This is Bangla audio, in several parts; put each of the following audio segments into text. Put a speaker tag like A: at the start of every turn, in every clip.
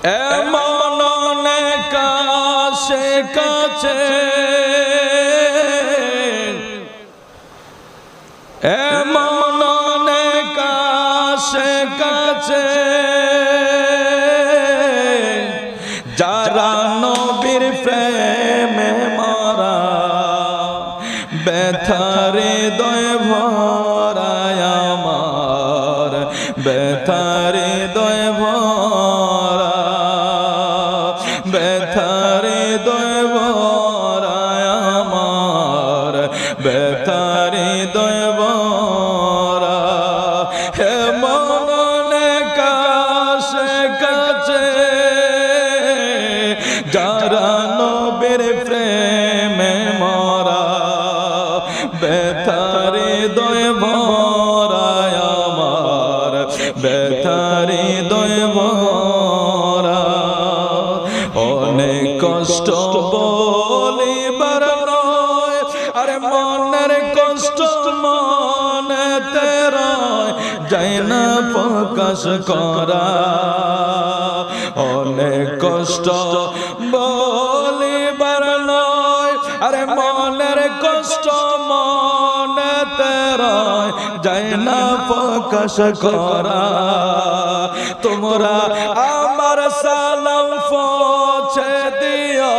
A: এমন কাছে কাছে এমন কাছে কাছে যারা নবীর প্রেমে মরা ব্যথার হৃদয় ভরায় আমার ব্যথার হৃদয় ভরা ব্যথার হৃদয় ভরায় আমার ব্যথার হৃদয় ভরা এমন কাছে কাছে যারা নবীর প্রেমে মরা ব্যথার হৃদয় ভরায় আমার ব্যথার হৃদয় ভরা অনেক কষ্ট বলিবার নয় আরে মনের কষ্ট মনেতে রয় যায় না প্রকাশ করা অনেক কষ্ট বলিবার নয় আরে মনের কষ্ট মনেতে রয় যায় না প্রকাশ করা তোমরা আমার সালাম পৌঁছে দিও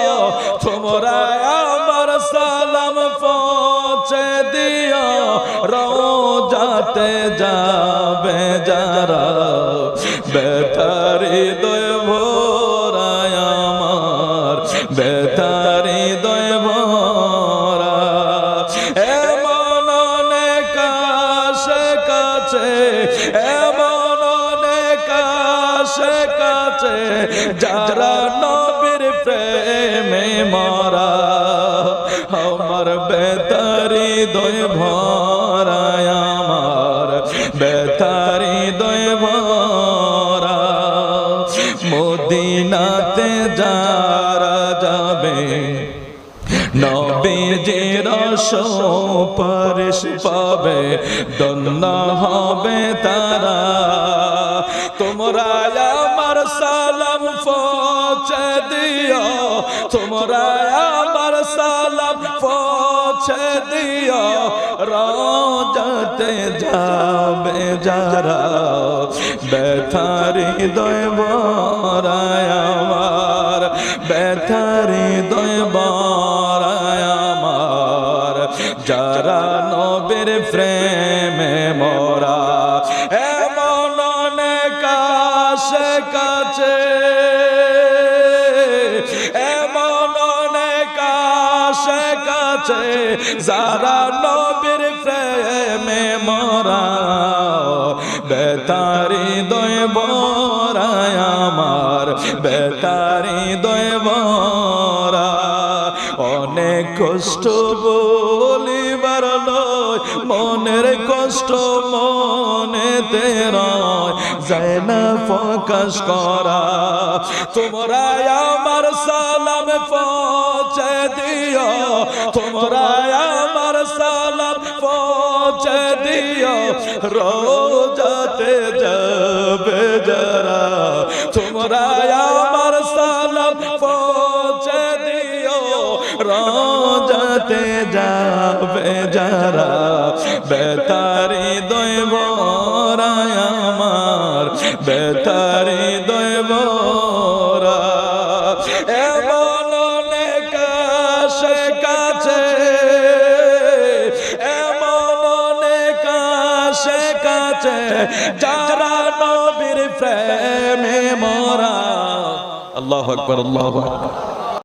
A: তোমরা আমার সালাম পৌঁছে দিও রওজাতে যাবে যারা ব্যথার হৃদয় ভরায় আমার ব্যথার হৃদয় ভরা এমন কাছে কাছে এমন কাছে কাছে যারা নবীর প্রেমে মরা আমার ব্যথার হৃদয় ভরায় আমার ব্যথার হৃদয় ভরা মদিনাতে যারা যাবে নবীজির সুপারিশ পাবে ধন্য হবে তারা তোমরা আমার সালাম পৌঁছে দিও তোমরা আমার সালাম পৌঁছে দিও রওজাতে যাবে যারা ব্যথার হৃদয় ভরায় আমার ব্যথার হৃদয় ভরায় আমার যারা নবীর প্রেমে মরা এমন কাছে কাছে এমন কাছে কাছে যারা নবীর প্রেমে মরা ব্যথার হৃদয় ভরায় আমার ব্যথার হৃদয় ভরা অনেক কষ্ট বলিবার নয় মনের কষ্ট মনেতে রয় যায় না প্রকাশ করা তোমরা আমার সালাম পৌঁছে দিও তোমরা আমার সালাম পৌঁছে দিও রওজাতে যাবে যারা তোমরা আমার সালাম পৌঁছে দিও রওজাতে যাবে যারা ব্যথার হৃদয় ভরায় আমার ব্যথার হৃদয় ভরা এমন কাছে কাছে এমন কাছে কাছে যারা নবীর প্রেমে মরা আল্লাহু আকবার আল্লাহু আকবার